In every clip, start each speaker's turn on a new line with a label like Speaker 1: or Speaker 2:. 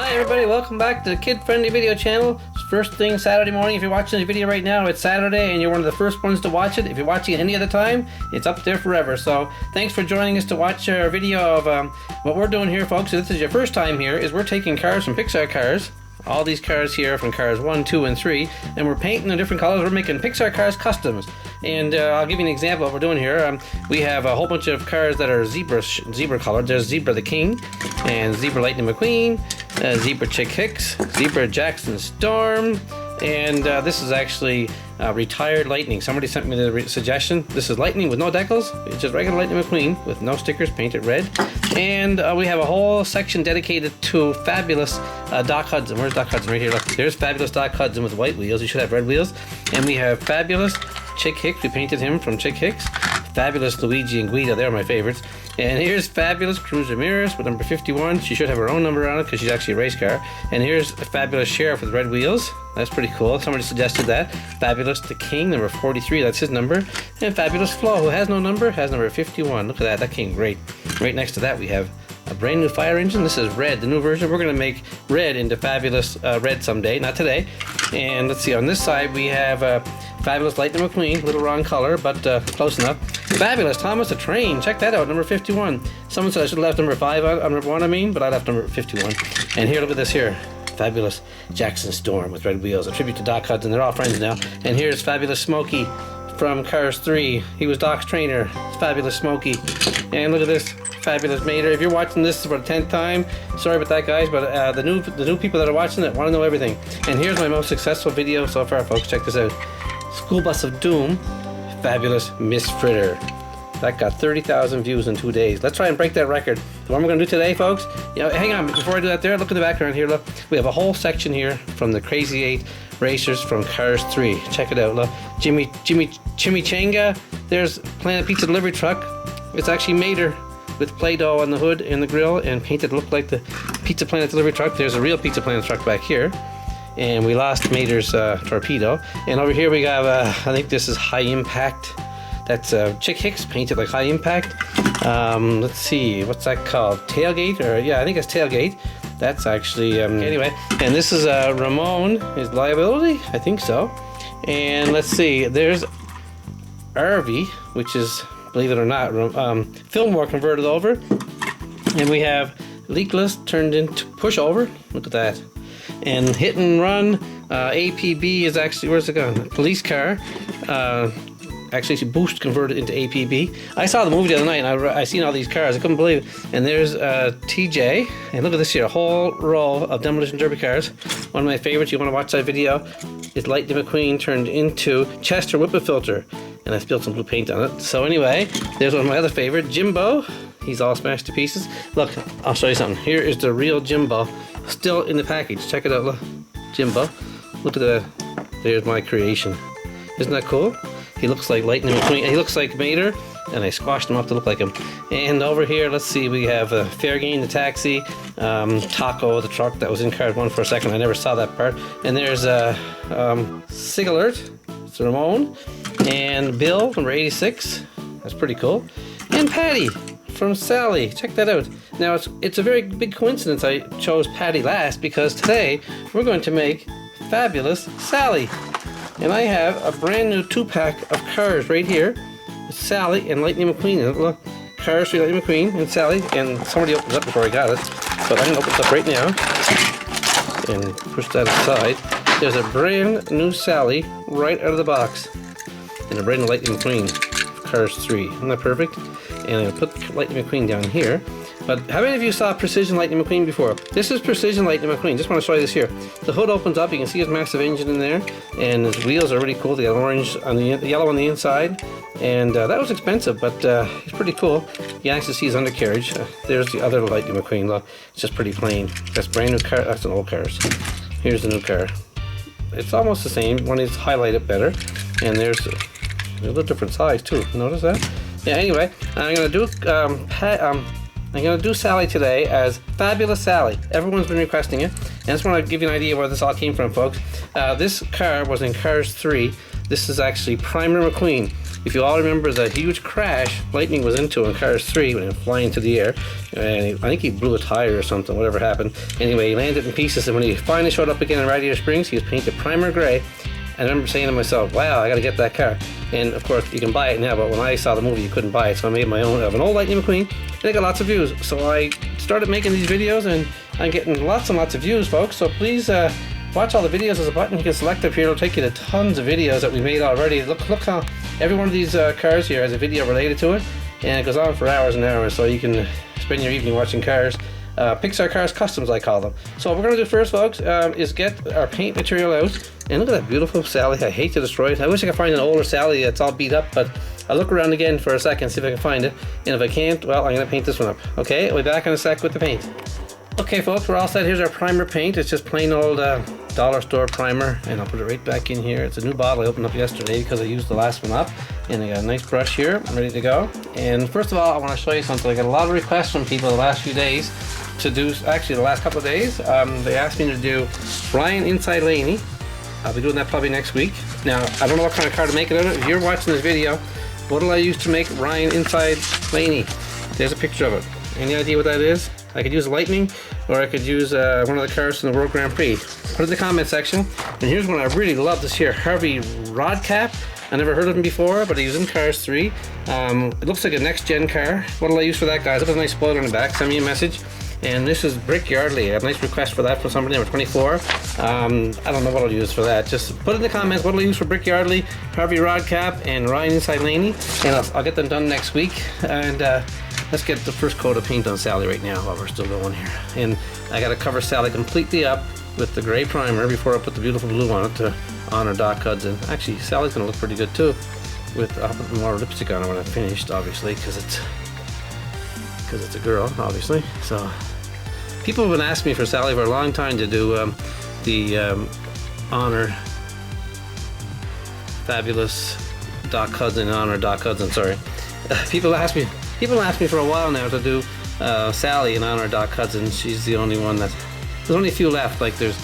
Speaker 1: Hi everybody, welcome back to the kid-friendly video channel. It's first thing Saturday morning. If you're watching this video right now, it's Saturday and you're one of the first ones to watch it. If you're watching it any other time, it's up there forever. So thanks for joining us to watch our video of what we're doing here, folks. If this is your first time here, is we're taking cars from Pixar Cars. All these cars here from cars 1, 2, and 3, and we're painting them different colors. We're making Pixar Cars customs, and I'll give you an example of what we're doing here. We have a whole bunch of cars that are zebra colored. There's Zebra the King, and Zebra Lightning McQueen, Zebra Chick Hicks, Zebra Jackson Storm, and this is actually retired Lightning. Somebody sent me the suggestion. This is Lightning with no decals. It's just regular Lightning McQueen with no stickers, painted red. And we have a whole section dedicated to Fabulous Doc Hudson. Where's Doc Hudson? Right here. Look, there's Fabulous Doc Hudson with white wheels. You should have red wheels. And we have Fabulous Chick Hicks. We painted him from Chick Hicks. Fabulous Luigi and Guido. They're my favorites. And here's Fabulous Cruz Ramirez with number 51. She should have her own number on it because she's actually a race car. And here's a Fabulous Sheriff with red wheels. That's pretty cool. Somebody suggested that. Fabulous the King, number 43. That's his number. And Fabulous Flo, who has no number, has number 51. Look at that. That came great. Right next to that, we have a brand new fire engine. This is red, the new version. We're going to make red into Fabulous red someday, not today. And let's see, on this side we have Fabulous Lightning McQueen, a little wrong color, but close enough. Fabulous Thomas the Train, check that out, number 51. Someone said I should have left number 5 on, number 1 I mean, but I left number 51. And here, look at this here. Fabulous Jackson Storm with red wheels, a tribute to Doc Hudson. They're all friends now. And here's Fabulous Smokey from Cars 3. He was Doc's trainer. It's Fabulous Smokey. And look at this, Fabulous Mater. If you're watching this for the 10th time, sorry about that, guys, but the new people that are watching it want to know everything. And here's my most successful video so far, folks. Check this out. School Bus of Doom, Fabulous Miss Fritter. That got 30,000 views in 2 days. Let's try and break that record. So what we're going to do today, folks, hang on, before I do that there, look at the background here, look. We have a whole section here from the Crazy 8 racers from Cars 3. Check it out, look. Chimichanga, there's Planet Pizza delivery truck. It's actually Mater with Play-Doh on the hood and the grill and painted to look like the Pizza Planet delivery truck. There's a real Pizza Planet truck back here. And we lost Mater's torpedo. And over here we have, I think this is High Impact. That's Chick Hicks painted like High Impact. Let's see, what's that called? Tailgate? Or yeah, I think it's Tailgate. That's actually, anyway. And this is Ramon, his liability? I think so. And let's see, there's RV, which is, believe it or not, Fillmore converted over. And we have Leakless turned into pushover. Look at that. And Hit and Run, APB is actually, where's it going? Police car. Actually, Boost converted into APB. I saw the movie the other night, and I seen all these cars. I couldn't believe it. And there's TJ. And look at this here, a whole row of Demolition Derby cars. One of my favorites. You want to watch that video? Is Lightning McQueen turned into Chester Whippet Filter. And I spilled some blue paint on it. So anyway, there's one of my other favorites, Jimbo. He's all smashed to pieces. Look, I'll show you something. Here is the real Jimbo, still in the package. Check it out, look. Jimbo. Look at that. There's my creation. Isn't that cool? He looks like Lightning McQueen. He looks like Mater, and I squashed him up to look like him. And over here, let's see, we have Fairgame, the taxi, Taco, the truck that was in card 1 for a second. I never saw that part. And there's Sig Alert, it's Ramon, and Bill, number 86. That's pretty cool. And Patty from Sally. Check that out. Now, it's a very big coincidence I chose Patty last because today we're going to make Fabulous Sally. And I have a brand new 2-pack of cars right here with Sally and Lightning McQueen. Look, Cars 3, Lightning McQueen and Sally. And somebody opened it up before I got it. But I'm going to open it up right now and push that aside. There's a brand new Sally right out of the box. And a brand new Lightning McQueen, Cars 3. Isn't that perfect? And I'm going to put Lightning McQueen down here. But how many of you saw Precision Lightning McQueen before? This is Precision Lightning McQueen. Just want to show you this here. The hood opens up. You can see his massive engine in there. And his wheels are really cool. They got orange on the yellow on the inside. And that was expensive, but it's pretty cool. You can actually see his undercarriage. There's the other Lightning McQueen. Look, it's just pretty plain. That's brand new car. That's an old car. Here's the new car. It's almost the same. One is highlighted better. And there's a little different size too. Notice that? Yeah. Anyway, I'm gonna do Sally today as Fabulous Sally. Everyone's been requesting it. And I just want to give you an idea where this all came from, folks. This car was in Cars 3. This is actually Primer McQueen. if you all remember the huge crash Lightning was into in Cars 3 when he was flying into the air, and I think he blew a tire or something, whatever happened. Anyway, he landed in pieces, and when he finally showed up again in Radiator Springs, he was painted primer gray. I remember saying to myself, wow, I gotta get that car. And of course, you can buy it now, but when I saw the movie, you couldn't buy it. So I made my own of an old Lightning McQueen, and I got lots of views. So I started making these videos, and I'm getting lots and lots of views, folks. So please watch all the videos. There's a button you can select up here. It'll take you to tons of videos that we made already. Look how every one of these cars here has a video related to it, and it goes on for hours and hours, so you can spend your evening watching cars. Pixar Cars Customs, I call them. So what we're going to do first, folks, is get our paint material out. And look at that beautiful Sally. I hate to destroy it. I wish I could find an older Sally that's all beat up, but I'll look around again for a second, see if I can find it. And if I can't, well, I'm going to paint this one up. Okay, I'll be back in a sec with the paint. Okay, folks, we're all set. Here's our primer paint. It's just plain old dollar store primer, and I'll put it right back in here. It's a new bottle I opened up yesterday because I used the last one up. And I got a nice brush here. I'm ready to go. And first of all, I want to show you something. I got a lot of requests from people the last few days to do, actually the last couple of days. They asked me to do Ryan Inside Laney. I'll be doing that probably next week. Now, I don't know what kind of car to make it out of. If you're watching this video, what will I use to make Ryan Inside Laney? There's a picture of it. Any idea what that is? I could use Lightning, or I could use one of the cars from the World Grand Prix. Put it in the comment section. And here's one I really love, this here Harvey Rodcap. I never heard of him before, but he was in Cars 3. It looks like a next-gen car. What will I use for that, guys? Look at a nice spoiler in the back. Send me a message. And this is Brick Yardley. I have a nice request for that for somebody, number 24. I don't know what I'll use for that. Just put in the comments what I'll use for Brick Yardley, Harvey Rodcap, and Ryan Inside Laney. And I'll get them done next week. And let's get the first coat of paint on Sally right now while we're still going here. And I got to cover Sally completely up with the gray primer before I put the beautiful blue on it to honor Doc Hudson. Actually, Sally's going to look pretty good too. I'll put more lipstick on her when I'm finished, obviously, because it's a girl, obviously. So people have been asking me for Sally for a long time to do the honor Fabulous Doc Hudson, honor Doc Hudson. Sorry, people ask me for a while now to do Sally in honor of Doc Hudson. She's the only one that. There's only a few left. Like there's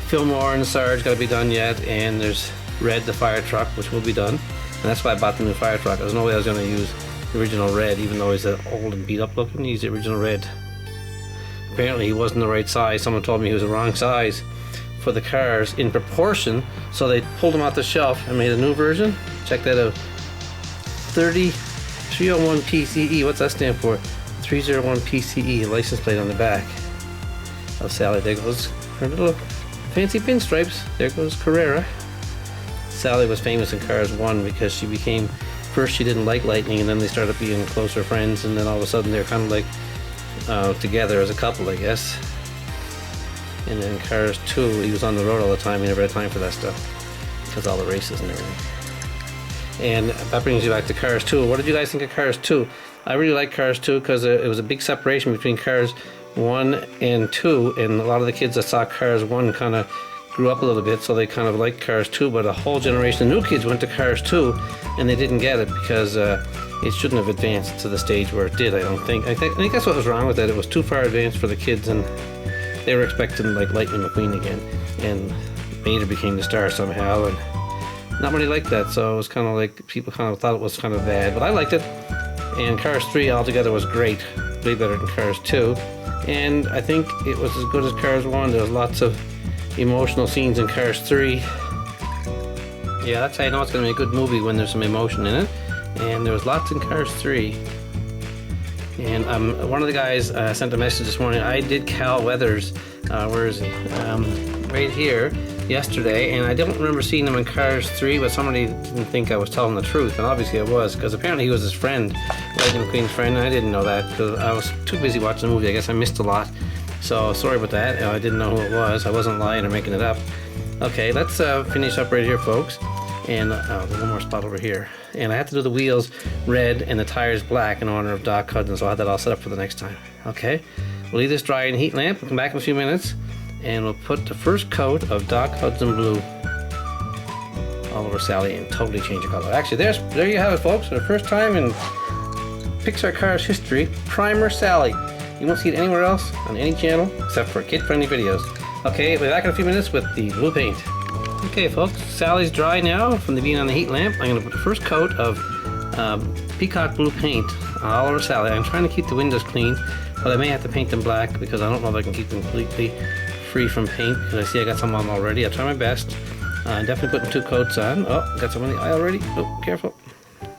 Speaker 1: Fillmore and Sarge, got to be done yet, and there's Red the fire truck, which will be done. And that's why I bought the new fire truck. There's no way I was going to use the original Red, even though he's old and beat up looking. He's the original Red. Apparently he wasn't the right size. Someone told me he was the wrong size for the cars in proportion, so they pulled him off the shelf and made a new version. Check that out. 301 PCE. What's that stand for? 301 PCE. License plate on the back of Sally. There goes her little fancy pinstripes. There goes Carrera. Sally was famous in Cars 1 because she became, first she didn't like Lightning, and then they started being closer friends, and then all of a sudden they're kind of like together as a couple, I guess. And then Cars 2, he was on the road all the time. He never had time for that stuff because all the races and everything. And that brings you back to Cars 2. What did you guys think of Cars 2? I really like Cars 2 because it was a big separation between Cars 1 and 2, and a lot of the kids that saw Cars 1 kind of grew up a little bit, so they kind of liked Cars 2, but a whole generation of new kids went to Cars 2 and they didn't get it because it shouldn't have advanced to the stage where it did, I don't think. I think that's what was wrong with it. It was too far advanced for the kids, and they were expecting like Lightning McQueen again, and Mater became the star somehow, and not many liked that, so it was kind of like people kind of thought it was kind of bad, but I liked it. And Cars 3 altogether was great, way better than Cars 2, and I think it was as good as Cars 1. There was lots of emotional scenes in Cars 3. Yeah, that's how you know it's going to be a good movie, when there's some emotion in it. And there was lots in Cars 3. And one of the guys sent a message this morning. I did Cal Weathers, where is he? Right here, yesterday, and I don't remember seeing him in Cars 3, but somebody didn't think I was telling the truth, and obviously I was, because apparently he was his friend, Lightning McQueen's friend, and I didn't know that, because I was too busy watching the movie. I guess I missed a lot. So sorry about that. I didn't know who it was. I wasn't lying or making it up. Okay, let's finish up right here, folks. And there's one more spot over here. And I have to do the wheels red and the tires black in honor of Doc Hudson, so I'll have that all set up for the next time. Okay, we'll leave this dry in heat lamp. We'll come back in a few minutes, and we'll put the first coat of Doc Hudson Blue all over Sally and totally change the color. Actually, there you have it, folks. For the first time in Pixar Cars history, Primer Sally. You won't see it anywhere else on any channel except for kid-friendly videos. Okay, we'll be back in a few minutes with the blue paint. Okay, folks, Sally's dry now from being on the heat lamp. I'm going to put the first coat of peacock blue paint all over Sally. I'm trying to keep the windows clean, but I may have to paint them black because I don't know if I can keep them completely free from paint, because I see I got some on already. I'll try my best. I'm definitely putting 2 coats on. Oh, got some in the eye already. Oh, careful.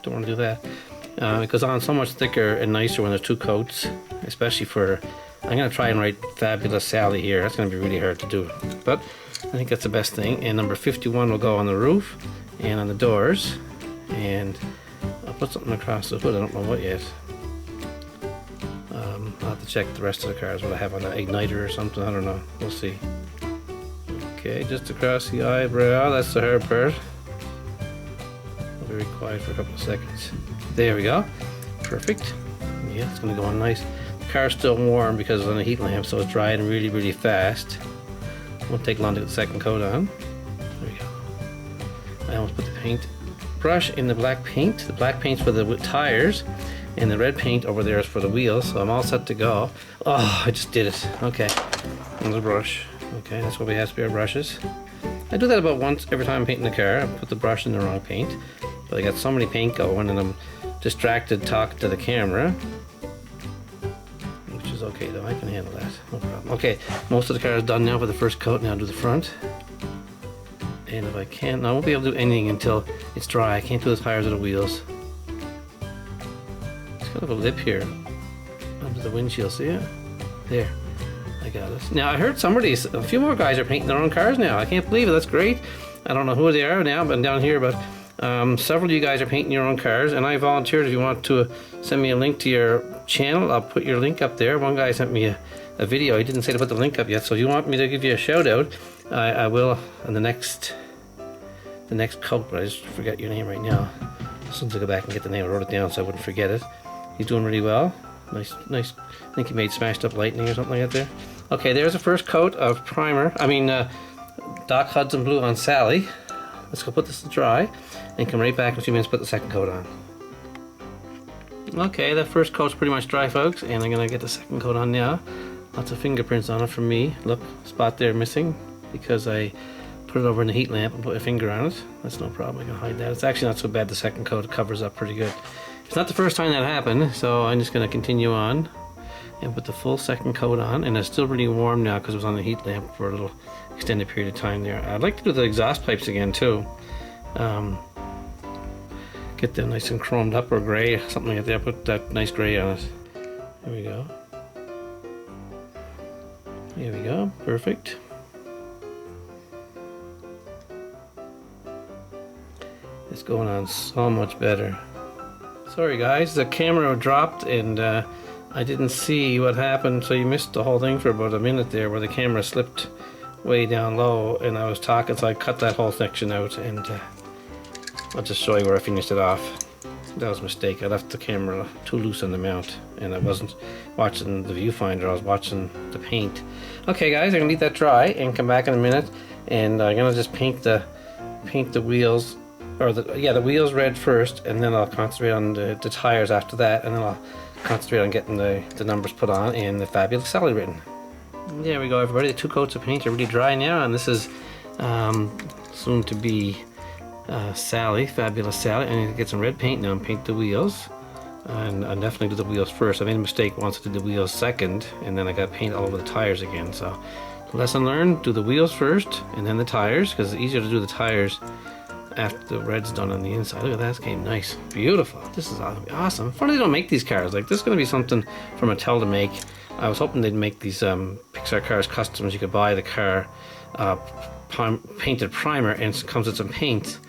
Speaker 1: Don't want to do that. It goes on so much thicker and nicer when there's 2 coats, especially for... I'm going to try and write Fabulous Sally here. That's going to be really hard to do, but I think that's the best thing. And number 51 will go on the roof and on the doors. And I'll put something across the hood. I don't know what yet. I'll have to check the rest of the cars, what I have on an igniter or something. I don't know. We'll see. Okay, just across the eyebrow. That's the hard part. I'll be very quiet for a couple of seconds. There we go. Perfect. Yeah, it's going to go on nice. The car's still warm because it's on a heat lamp, so it's drying really, really fast. Won't take long to get the second coat on. There we go. I almost put the paint brush in the black paint. The black paint's for the tires, and the red paint over there is for the wheels, so I'm all set to go. Oh, I just did it. Okay. And the brush. Okay, that's why we have spare brushes. I do that about once every time I'm painting the car. I put the brush in the wrong paint. But I got so many paint going and I'm distracted talking to the camera. Which is okay though, I can handle that. No problem. Okay, most of the car is done now for the first coat. Now I'll do the front. And if I can't, no, I won't be able to do anything until it's dry. I can't do the tires or the wheels. It's kind of a lip here under the windshield, see it? There. I got it. Now I heard a few more guys are painting their own cars now. I can't believe it. That's great. I don't know who they are now, but down here, but several of you guys are painting your own cars, and I volunteered if you want to send me a link to your channel. I'll put your link up there. One guy sent me a video. He didn't say to put the link up yet, so if you want me to give you a shout out, I will on the next coat, but I just forget your name right now. As soon as I go back and get the name, I wrote it down so I wouldn't forget it. He's doing really well. Nice. I think he made Smashed Up Lightning or something like that there. Okay, there's the first coat of primer. Doc Hudson Blue on Sally. Let's go put this to dry and come right back in a few minutes, put the second coat on. Okay, that first coat's pretty much dry, folks, and I'm gonna get the second coat on now. Lots of fingerprints on it from me. Look, spot there missing because I put it over in the heat lamp and put a finger on it. That's no problem, I can hide that. It's actually not so bad. The second coat covers up pretty good. It's not the first time that happened, so I'm just gonna continue on and put the full second coat on, and it's still really warm now because it was on the heat lamp for a little extended period of time there. I'd like to do the exhaust pipes again too. Get them nice and chromed up or gray, something like that. Put that nice gray on it. There we go. There we go. Perfect. It's going on so much better. Sorry guys, the camera dropped and I didn't see what happened, so you missed the whole thing for about a minute there where the camera slipped way down low and I was talking, so I cut that whole section out, and I'll just show you where I finished it off. That was a mistake. I left the camera too loose on the mount and I wasn't watching the viewfinder, I was watching the paint. Okay guys, I'm gonna leave that dry and come back in a minute, and I'm gonna just paint the wheels, or the wheels red first, and then I'll concentrate on the tires after that, and then I'll concentrate on getting the numbers put on and the Fabulous Sally written. There we go, everybody. The 2 coats of paint are really dry now, and this is soon to be Sally, Fabulous Sally. I need to get some red paint now and paint the wheels, and I'll definitely do the wheels first. I made a mistake once, I did the wheels second, and then I got paint all over the tires again. So lesson learned, do the wheels first and then the tires, because it's easier to do the tires after the red's done on the inside. Look at that, this came nice, beautiful. This is awesome. Funny they don't make these cars. Like, this is going to be something for Mattel to make. I was hoping they'd make these Pixar Cars customs. You could buy the car painted primer, and it comes with some paint,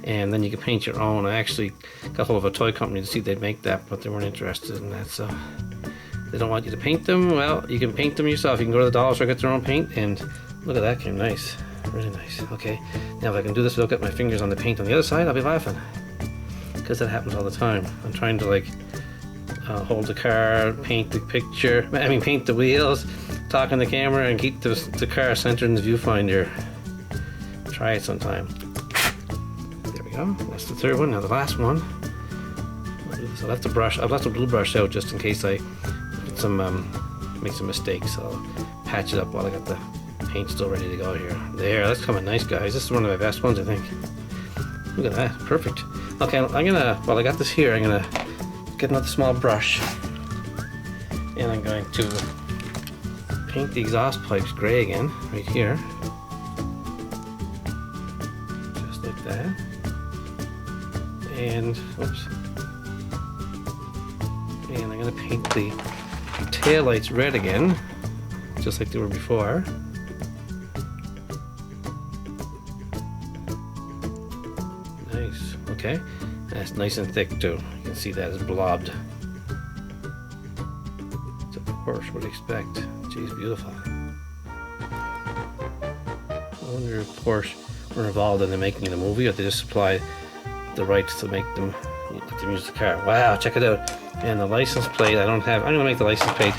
Speaker 1: and then you can paint your own. I actually got hold of a toy company to see if they'd make that, but they weren't interested in that, so they don't want you to paint them. Well, you can paint them yourself. You can go to the dollar store, get their own paint, and look at that, came nice. Really nice. Okay, now if I can do this without getting my fingers on the paint on the other side, I'll be laughing, because that happens all the time. I'm trying to like hold the car, paint the picture, paint the wheels, talk on the camera, and keep the car centered in the viewfinder. Try it sometime. There we go. That's the third one. Now the last one. I left the brush. I've left the blue brush out just in case I make some mistakes. So I'll patch it up while I got the paint still ready to go here. There, that's coming nice, guys. This is one of my best ones, I think. Look at that, perfect. Okay, I'm gonna, well, I got this here. I'm gonna get another small brush, and I'm going to paint the exhaust pipes gray again, right here. Just like that. And, oops. And I'm gonna paint the tail lights red again, just like they were before. Nice, okay. That's nice and thick too. You can see that it's blobbed. It's a Porsche, what do you expect? Geez, beautiful. I wonder if Porsche were involved in the making of the movie, or they just supply the rights to make them, let them use the car. Wow, check it out. And the license plate, I don't have, I'm gonna make the license plate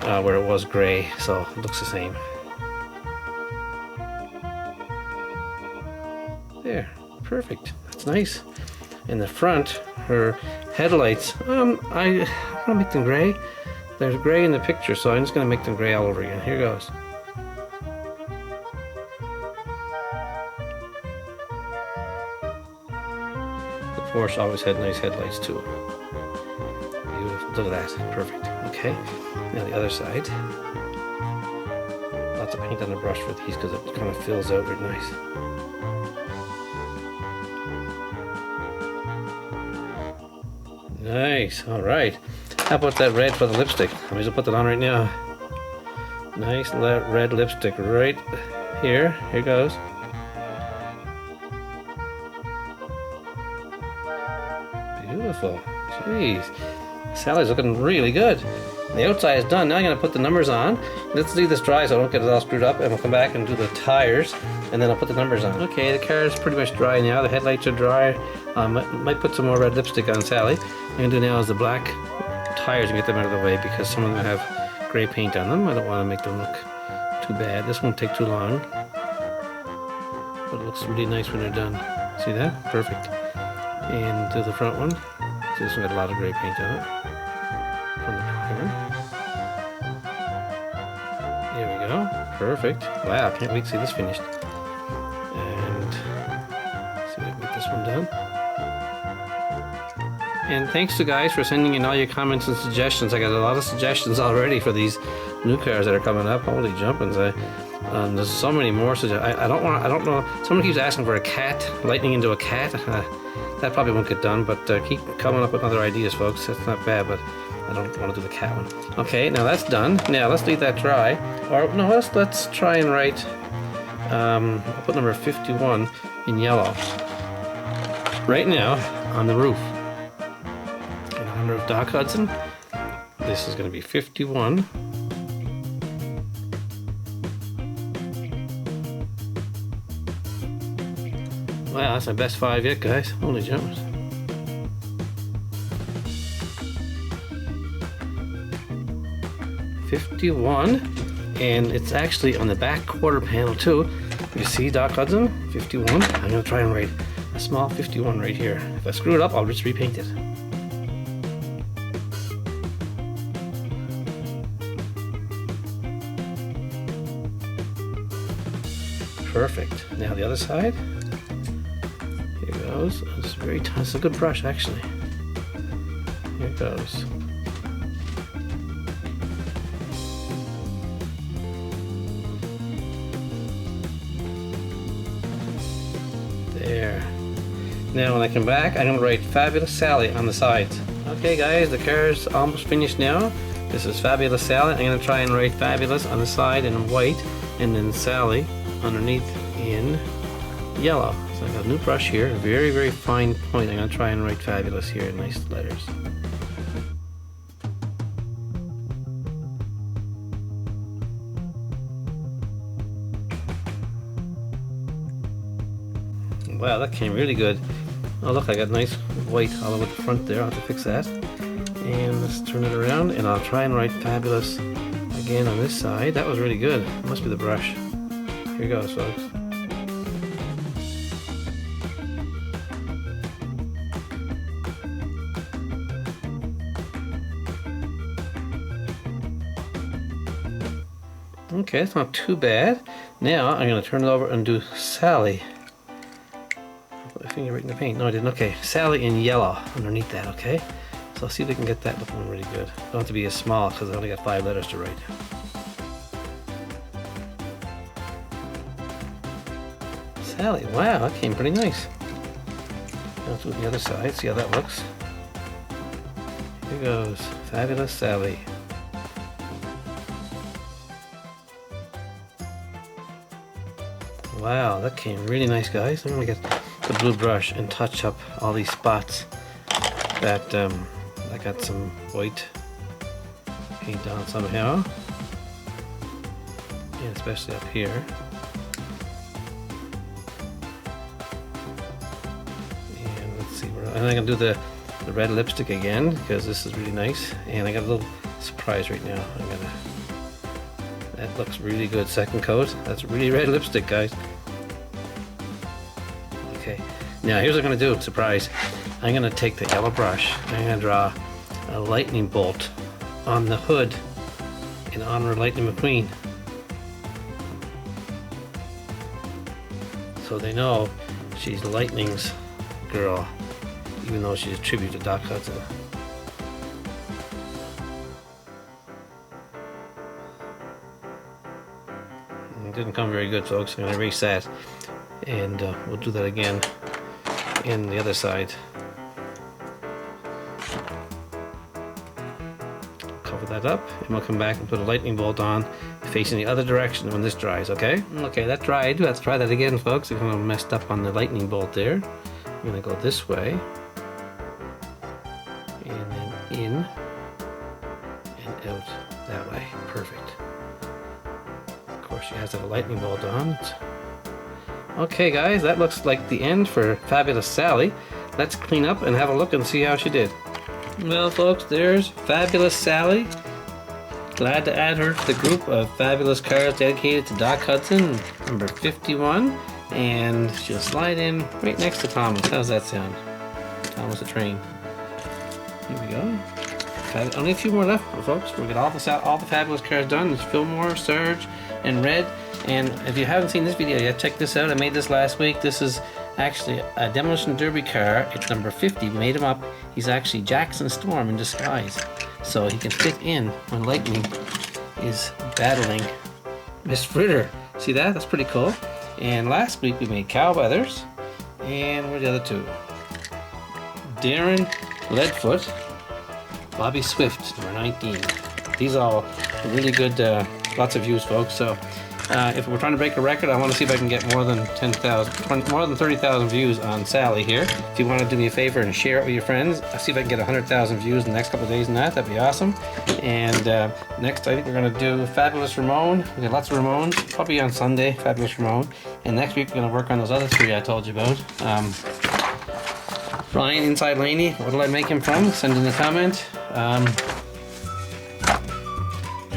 Speaker 1: where it was gray, so it looks the same. There, perfect, that's nice. In the front, her headlights, I want to make them gray. There's gray in the picture, so I'm just going to make them gray all over again. Here goes. The Porsche always had nice headlights too. Beautiful, look at that, perfect. Okay, now the other side. Lots of paint on the brush for these because it kind of fills out really nice. Nice, alright. How about that red for the lipstick? Let me just put that on right now. Nice red lipstick right here. Here goes. Beautiful. Jeez. Sally's looking really good. The outside is done. Now I'm going to put the numbers on. Let's leave this dry so I don't get it all screwed up, and we'll come back and do the tires, and then I'll put the numbers on. Okay, the car is pretty much dry now. The headlights are dry. Might put some more red lipstick on Sally. What I'm going to do now is the black tires and get them out of the way because some of them have gray paint on them. I don't want to make them look too bad. This won't take too long, but it looks really nice when they're done. See that? Perfect. And do the front one. See, this one got a lot of gray paint on it. From the primer. There we go. Perfect. Wow, can't wait to see this finished. And see if I can get this one done. And thanks to guys for sending in all your comments and suggestions. I got a lot of suggestions already for these new cars that are coming up. Holy jumpins! There's so many more suggestions. I don't know. Someone keeps asking for a cat, lightning into a cat. That probably won't get done, but keep coming up with other ideas, folks. That's not bad, but I don't want to do the cat one. Okay, now that's done. Now let's leave that dry. Or no, let's try and write. I'll put number 51 in yellow. Right now on the roof. In honor of Doc Hudson, this is going to be 51. Wow, that's my best 5 yet, guys. Holy jumpers. $51, and it's actually on the back quarter panel too. You see Doc Hudson, 51. I'm gonna try and write a small 51 right here. If I screw it up, I'll just repaint it. Perfect. Now the other side. Here goes. It's very tiny. It's a good brush, actually. Here it goes. There. Now when I come back, I'm going to write Fabulous Sally on the sides. Okay guys, the car's almost finished now. This is Fabulous Sally. I'm going to try and write Fabulous on the side in white, and then Sally underneath in yellow. So I got a new brush here, a very, very fine point. I'm going to try and write Fabulous here in nice letters. Wow, that came really good. Oh look, I got nice white all over the front there. I'll have to fix that. And let's turn it around, and I'll try and write Fabulous again on this side. That was really good. It must be the brush. Here goes, folks. Okay, that's not too bad. Now I'm going to turn it over and do Sally. Put my finger right in the paint. No, I didn't. Okay, Sally in yellow underneath that, okay? So I'll see if we can get that looking really good. Don't have to be as small because I only got 5 letters to write. Sally, wow, that came pretty nice. Let's do the other side, see how that looks. Here goes, Fabulous Sally. Wow, that came really nice, guys. I'm gonna get the blue brush and touch up all these spots that I got some white paint on somehow, and especially up here. And let's see, and I'm gonna do the red lipstick again because this is really nice, and I got a little surprise right now. That looks really good. Second coat. That's really red lipstick, guys. Okay, now here's what I'm gonna do. Surprise! I'm gonna take the yellow brush. I'm gonna draw a lightning bolt on the hood in honor of Lightning McQueen, so they know she's Lightning's girl, even though she's a tribute to Doc Hudson. It didn't come very good, folks. I'm going to erase that, and we'll do that again in the other side. Cover that up, and we'll come back and put a lightning bolt on facing the other direction when this dries, okay? Okay, that dried. Let's try that again, folks. It's kind of messed up on the lightning bolt there. I'm going to go this way, and then in and out that way. Perfect. She has a lightning bolt on. Okay, guys, that looks like the end for Fabulous Sally. Let's clean up and have a look and see how she did. Well, folks, there's Fabulous Sally. Glad to add her to the group of Fabulous Cars dedicated to Doc Hudson, number 51. And she'll slide in right next to Thomas. How's that sound? Thomas the Train. Here we go. Only a few more left, folks. We'll get all the Fabulous Cars done. There's Fillmore, Surge, and Red. And if you haven't seen this video yet, check this out. I made this last week. This is actually a Demolition Derby car. It's number 50. We made him up. He's actually Jackson Storm in disguise, so he can fit in when Lightning is battling Miss Fritter. See that? That's pretty cool. And last week we made Cow Weathers. And where are the other two? Darren Leadfoot, Bobby Swift, number 19. These are all really good, lots of views, folks. So if we're trying to break a record, I want to see if I can get more than 30,000 views on Sally here. If you want to do me a favor and share it with your friends, I'll see if I can get 100,000 views in the next couple of days on that. That'd be awesome. And next, I think we're going to do Fabulous Ramon. We got lots of Ramones, probably on Sunday, Fabulous Ramon. And next week, we're going to work on those other 3 I told you about. Ryan Inside Laney, what did I make him from? Send in the comment.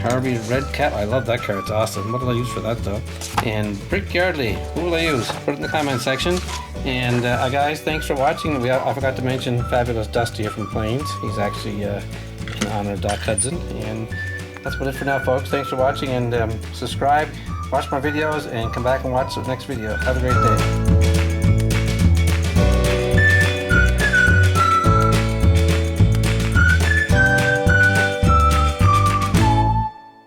Speaker 1: Harvey Red Cat, I love that car, it's awesome. What did I use for that though? And Brick Yardley, who will I use? Put it in the comment section. And guys, thanks for watching. I forgot to mention Fabulous Dusty here from Plains. He's actually in honor of Doc Hudson. And that's about it for now, folks. Thanks for watching, and subscribe, watch my videos, and come back and watch the next video. Have a great day.